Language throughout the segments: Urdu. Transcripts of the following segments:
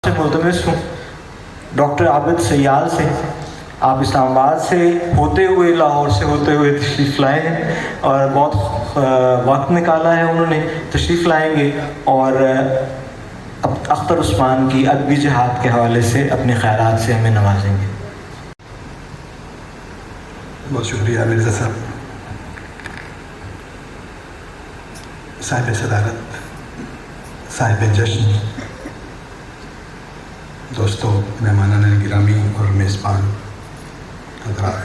سے ملتمس ہوں ڈاکٹر عابد سیال سے، آپ اسلام آباد سے ہوتے ہوئے لاہور سے ہوتے ہوئے تشریف لائے ہیں اور بہت وقت نکالا ہے انہوں نے، تشریف لائیں گے اور اختر عثمان کی ادبی جہاد کے حوالے سے اپنے خیالات سے ہمیں نوازیں گے۔ بہت شکریہ مرزا صاحب، صاحب صدارت، صاحب جشن، دوستوں، مہمانان گرامی اور میزبان حضرات،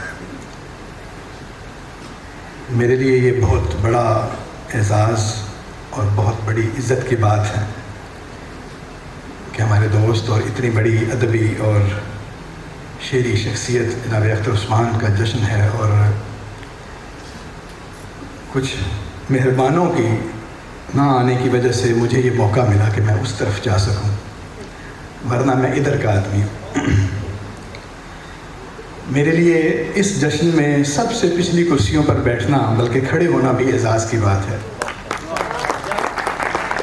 میرے لیے یہ بہت بڑا اعزاز اور بہت بڑی عزت کی بات ہے کہ ہمارے دوست اور اتنی بڑی ادبی اور شعری شخصیت جناب اختر عثمان کا جشن ہے، اور کچھ مہربانوں کی نہ آنے کی وجہ سے مجھے یہ موقع ملا کہ میں اس طرف جا سکوں، ورنہ میں ادھر کا آدمی ہوں۔ میرے لیے اس جشن میں سب سے پچھلی کرسیوں پر بیٹھنا بلکہ کھڑے ہونا بھی اعزاز کی بات ہے،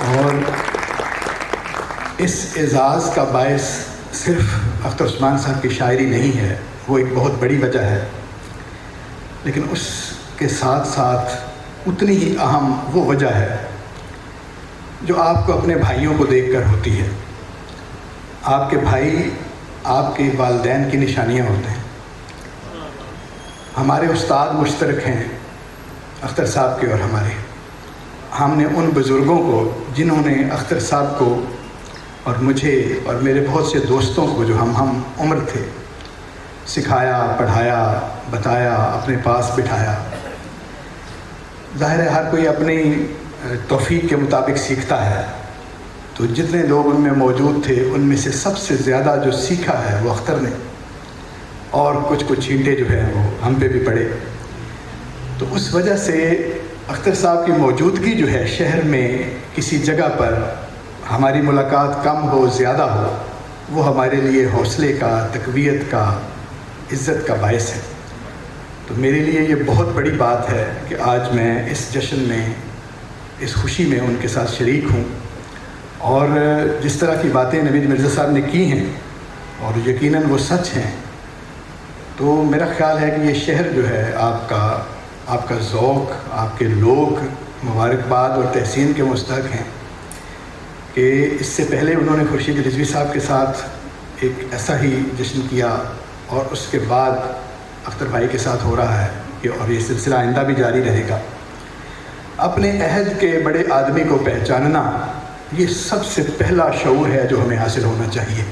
اور اس اعزاز کا باعث صرف اختر عثمان صاحب کی شاعری نہیں ہے، وہ ایک بہت بڑی وجہ ہے، لیکن اس کے ساتھ ساتھ اتنی ہی اہم وہ وجہ ہے جو آپ کو اپنے بھائیوں کو دیکھ کر ہوتی ہے۔ آپ کے بھائی آپ کے والدین کی نشانیاں ہوتے ہیں۔ ہمارے استاد مشترک ہیں اختر صاحب کے اور ہمارے۔ ہم نے ان بزرگوں کو جنہوں نے اختر صاحب کو اور مجھے اور میرے بہت سے دوستوں کو جو ہم عمر تھے سکھایا، پڑھایا، بتایا، اپنے پاس بٹھایا۔ ظاہر ہے ہر کوئی اپنی توفیق کے مطابق سیکھتا ہے، تو جتنے لوگ ان میں موجود تھے ان میں سے سب سے زیادہ جو سیکھا ہے وہ اختر نے، اور کچھ چھینٹے جو ہیں وہ ہم پہ بھی پڑے۔ تو اس وجہ سے اختر صاحب کی موجودگی جو ہے شہر میں کسی جگہ پر، ہماری ملاقات کم ہو زیادہ ہو، وہ ہمارے لیے حوصلے کا، تقویت کا، عزت کا باعث ہے۔ تو میرے لیے یہ بہت بڑی بات ہے کہ آج میں اس جشن میں، اس خوشی میں ان کے ساتھ شریک ہوں، اور جس طرح کی باتیں نوید مرزا صاحب نے کی ہیں اور یقیناً وہ سچ ہیں، تو میرا خیال ہے کہ یہ شہر جو ہے آپ کا ذوق، آپ کے لوگ مبارکباد اور تحسین کے مستحق ہیں کہ اس سے پہلے انہوں نے خورشید رضوی صاحب کے ساتھ ایک ایسا ہی جشن کیا، اور اس کے بعد اختر بھائی کے ساتھ ہو رہا ہے، اور یہ سلسلہ آئندہ بھی جاری رہے گا۔ اپنے عہد کے بڑے آدمی کو پہچاننا یہ سب سے پہلا شعور ہے جو ہمیں حاصل ہونا چاہیے۔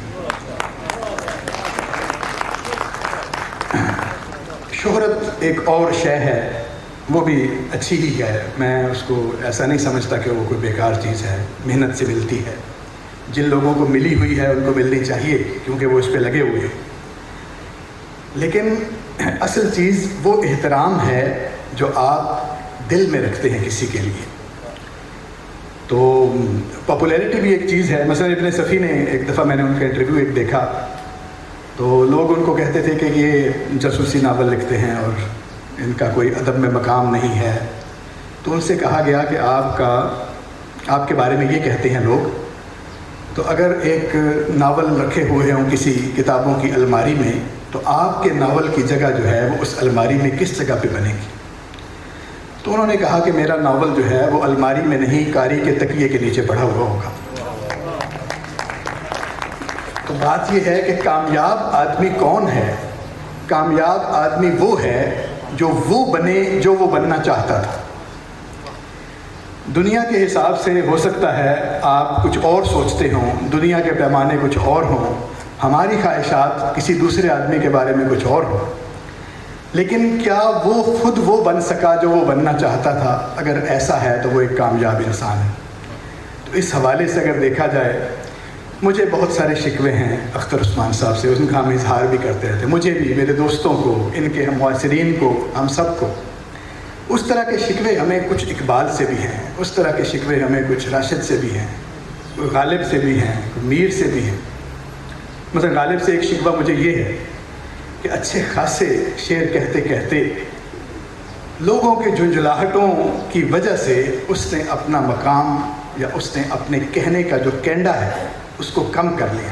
شہرت ایک اور شے ہے، وہ بھی اچھی ہی ہے، میں اس کو ایسا نہیں سمجھتا کہ وہ کوئی بیکار چیز ہے، محنت سے ملتی ہے، جن لوگوں کو ملی ہوئی ہے ان کو ملنی چاہیے کیونکہ وہ اس پہ لگے ہوئے ہیں، لیکن اصل چیز وہ احترام ہے جو آپ دل میں رکھتے ہیں کسی کے لیے۔ تو پاپولیرٹی بھی ایک چیز ہے۔ مثلا ابن صفی نے ایک دفعہ میں نے ان کا انٹرویو ایک دیکھا، تو لوگ ان کو کہتے تھے کہ یہ جاسوسی ناول لکھتے ہیں اور ان کا کوئی ادب میں مقام نہیں ہے، تو ان سے کہا گیا کہ آپ کے بارے میں یہ کہتے ہیں لوگ، تو اگر ایک ناول رکھے ہوئے ہوں کسی کتابوں کی الماری میں، تو آپ کے ناول کی جگہ جو ہے وہ اس الماری میں کس جگہ پہ بنے گی؟ تو انہوں نے کہا کہ میرا ناول جو ہے وہ الماری میں نہیں، قاری کے تکیے کے نیچے پڑا ہوا ہوگا۔ تو بات یہ ہے کہ کامیاب آدمی کون ہے؟ کامیاب آدمی وہ ہے جو وہ بنے جو وہ بننا چاہتا تھا۔ دنیا کے حساب سے ہو سکتا ہے آپ کچھ اور سوچتے ہوں، دنیا کے پیمانے کچھ اور ہوں، ہماری خواہشات کسی دوسرے آدمی کے بارے میں کچھ اور ہوں، لیکن کیا وہ خود وہ بن سکا جو وہ بننا چاہتا تھا؟ اگر ایسا ہے تو وہ ایک کامیاب انسان ہے۔ تو اس حوالے سے اگر دیکھا جائے، مجھے بہت سارے شکوے ہیں اختر عثمان صاحب سے، ان کا ہم اظہار بھی کرتے رہتے ہیں، مجھے بھی، میرے دوستوں کو، ان کے ہم معاصرین کو، ہم سب کو۔ اس طرح کے شکوے ہمیں کچھ اقبال سے بھی ہیں، اس طرح کے شکوے ہمیں کچھ راشد سے بھی ہیں، کوئی غالب سے بھی ہیں، کوئی میر سے بھی ہیں۔ مثلا غالب سے ایک شکوہ مجھے یہ ہے کہ اچھے خاصے شعر کہتے کہتے لوگوں کے جھنجھلاہٹوں کی وجہ سے اس نے اپنا مقام یا اس نے اپنے کہنے کا جو کینڈا ہے اس کو کم کر لیا۔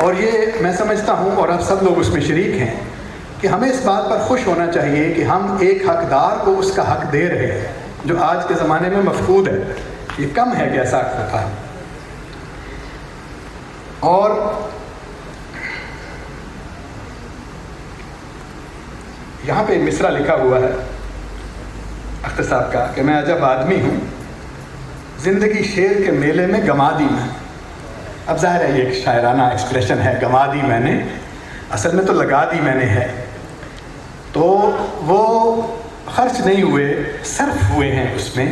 اور یہ میں سمجھتا ہوں اور آپ سب لوگ اس میں شریک ہیں کہ ہمیں اس بات پر خوش ہونا چاہیے کہ ہم ایک حقدار کو اس کا حق دے رہے ہیں جو آج کے زمانے میں مفقود ہے۔ یہ کم ہے کہ ایسا حق ہوتا ہے۔ اور یہاں پہ مصرع لکھا ہوا ہے اختر صاحب کا کہ میں عجب آدمی ہوں، زندگی شیر کے میلے میں گما دی میں۔ اب ظاہر ہے یہ ایک شاعرانہ ایکسپریشن ہے، گما دی میں نے، اصل میں تو لگا دی میں نے ہے، تو وہ خرچ نہیں ہوئے، صرف ہوئے ہیں اس میں،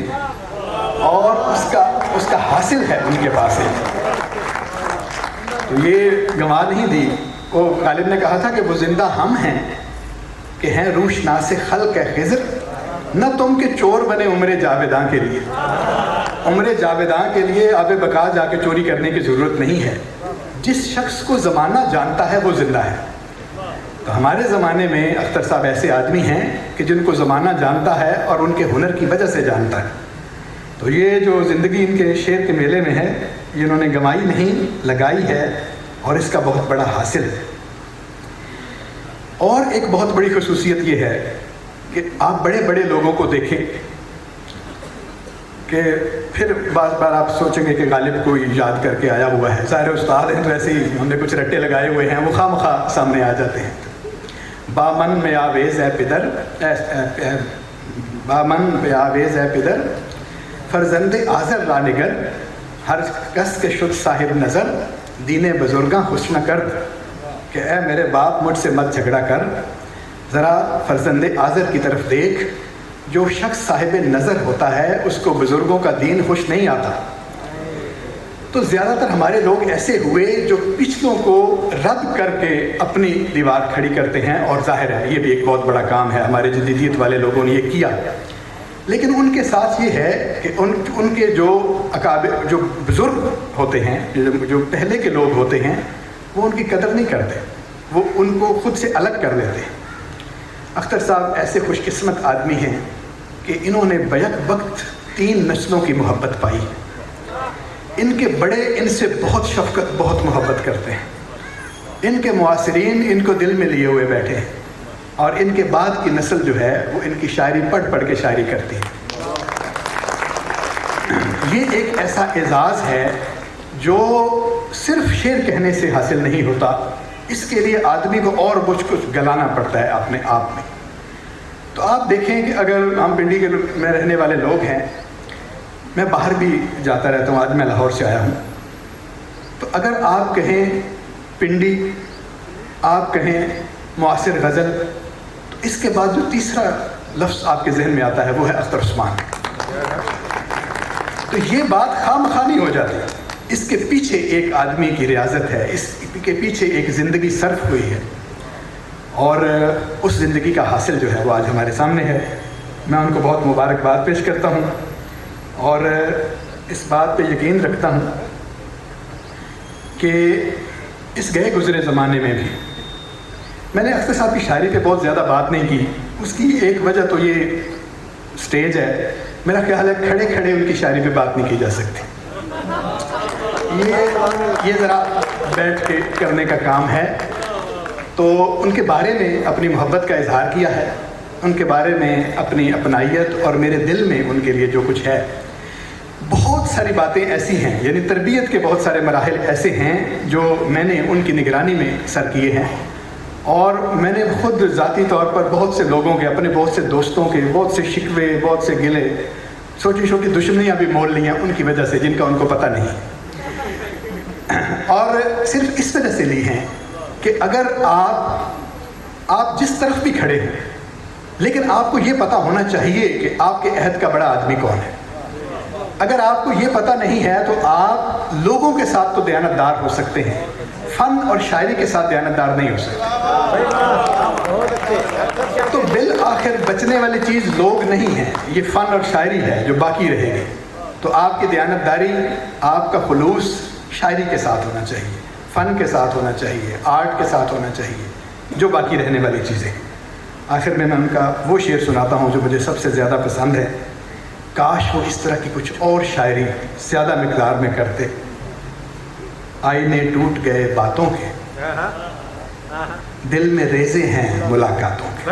اور اس کا حاصل ہے ان کے پاس ہے۔ تو یہ گما نہیں دی۔ وہ غالب نے کہا تھا کہ وہ زندہ ہم ہیں کہ ہیں روشناس خلق خضر، نہ تم کے چور بنے عمر جاویداں کے لیے۔ عمر جاویداں کے لیے آب بقا جا کے چوری کرنے کی ضرورت نہیں ہے، جس شخص کو زمانہ جانتا ہے وہ زندہ ہے۔ تو ہمارے زمانے میں اختر صاحب ایسے آدمی ہیں کہ جن کو زمانہ جانتا ہے اور ان کے ہنر کی وجہ سے جانتا ہے۔ تو یہ جو زندگی ان کے شعر کے میلے میں ہے، یہ انہوں نے گنوائی نہیں، لگائی ہے، اور اس کا بہت بڑا حاصل ہے۔ اور ایک بہت بڑی خصوصیت یہ ہے کہ آپ بڑے بڑے لوگوں کو دیکھیں کہ پھر بعض بار آپ سوچیں گے کہ غالب کو یاد کر کے آیا ہوا ہے، ظاہر استاد ہیں تو ایسے ہی ہم نے کچھ رٹے لگائے ہوئے ہیں، وہ خواہ مخواہ سامنے آ جاتے ہیں۔ بامن میں آویز ہے پدر، بامن میں آویز ہے پدر، فرزند آذر را نگر، ہر کس کے شد صاحب نظر، دین بزرگاں خوش نہ کرد، کہ اے میرے باپ مجھ سے مت جھگڑا کر، ذرا فرزند آذر کی طرف دیکھ۔ جو شخص صاحب نظر ہوتا ہے اس کو بزرگوں کا دین خوش نہیں آتا۔ تو زیادہ تر ہمارے لوگ ایسے ہوئے جو پچھلوں کو رد کر کے اپنی دیوار کھڑی کرتے ہیں، اور ظاہر ہے یہ بھی ایک بہت بڑا کام ہے، ہمارے جدیدیت والے لوگوں نے یہ کیا۔ لیکن ان کے ساتھ یہ ہے کہ ان کے جو اکابر، جو بزرگ ہوتے ہیں، جو پہلے کے لوگ ہوتے ہیں، وہ ان کی قدر نہیں کرتے، وہ ان کو خود سے الگ کر لیتے ہیں۔ اختر صاحب ایسے خوش قسمت آدمی ہیں کہ انہوں نے بیک وقت 3 نسلوں کی محبت پائی۔ ان کے بڑے ان سے بہت شفقت، بہت محبت کرتے ہیں، ان کے معاصرین ان کو دل میں لیے ہوئے بیٹھے ہیں، اور ان کے بعد کی نسل جو ہے وہ ان کی شاعری پڑھ پڑھ کے شاعری کرتی ہے۔ یہ ایک ایسا اعزاز ہے جو صرف شعر کہنے سے حاصل نہیں ہوتا، اس کے لیے آدمی کو اور کچھ گلانا پڑتا ہے اپنے آپ میں۔ تو آپ دیکھیں کہ اگر ہم پنڈی کے میں رہنے والے لوگ ہیں، میں باہر بھی جاتا رہتا ہوں، آج میں لاہور سے آیا ہوں، تو اگر آپ کہیں پنڈی، آپ کہیں معاصر غزل، تو اس کے بعد جو تیسرا لفظ آپ کے ذہن میں آتا ہے وہ ہے اختر عثمان۔ تو یہ بات خواہ مخواہ نہیں ہو جاتی، اس کے پیچھے ایک آدمی کی ریاضت ہے، اس کے پیچھے ایک زندگی صرف ہوئی ہے، اور اس زندگی کا حاصل جو ہے وہ آج ہمارے سامنے ہے۔ میں ان کو بہت مبارکباد پیش کرتا ہوں، اور اس بات پہ یقین رکھتا ہوں کہ اس گئے گزرے زمانے میں بھی میں نے اختر صاحب کی شاعری پہ بہت زیادہ بات نہیں کی۔ اس کی ایک وجہ تو یہ سٹیج ہے، میرا خیال ہے کھڑے کھڑے ان کی شاعری پہ بات نہیں کی جا سکتی، یہ ذرا بیٹھ کے کرنے کا کام ہے۔ تو ان کے بارے میں اپنی محبت کا اظہار کیا ہے، ان کے بارے میں اپنی اپنائیت، اور میرے دل میں ان کے لیے جو کچھ ہے، بہت ساری باتیں ایسی ہیں، یعنی تربیت کے بہت سارے مراحل ایسے ہیں جو میں نے ان کی نگرانی میں سر کیے ہیں، اور میں نے خود ذاتی طور پر بہت سے لوگوں کے، اپنے بہت سے دوستوں کے بہت سے شکوے، بہت سے گلے، چھوٹی چھوٹی دشمنیاں بھی مول لی ہیں ان کی وجہ سے، جن کا ان کو پتہ نہیں، اور صرف اس وجہ سے لی ہیں کہ اگر آپ جس طرف بھی کھڑے ہیں، لیکن آپ کو یہ پتہ ہونا چاہیے کہ آپ کے عہد کا بڑا آدمی کون ہے۔ اگر آپ کو یہ پتہ نہیں ہے تو آپ لوگوں کے ساتھ تو دیانتدار ہو سکتے ہیں، فن اور شاعری کے ساتھ دیانتدار نہیں ہو سکتے۔ تو بالآخر بچنے والی چیز لوگ نہیں ہیں، یہ فن اور شاعری ہے جو باقی رہے گی۔ تو آپ کی دیانتداری، آپ کا خلوص شاعری کے ساتھ ہونا چاہیے، فن کے ساتھ ہونا چاہیے، آرٹ کے ساتھ ہونا چاہیے، جو باقی رہنے والی چیزیں۔ آخر میں ان کا وہ شعر سناتا ہوں جو مجھے سب سے زیادہ پسند ہے۔ کاش وہ اس طرح کی کچھ اور شاعری زیادہ مقدار میں کرتے، آئینے ٹوٹ گئے باتوں کے، دل میں ریزے ہیں ملاقاتوں کے۔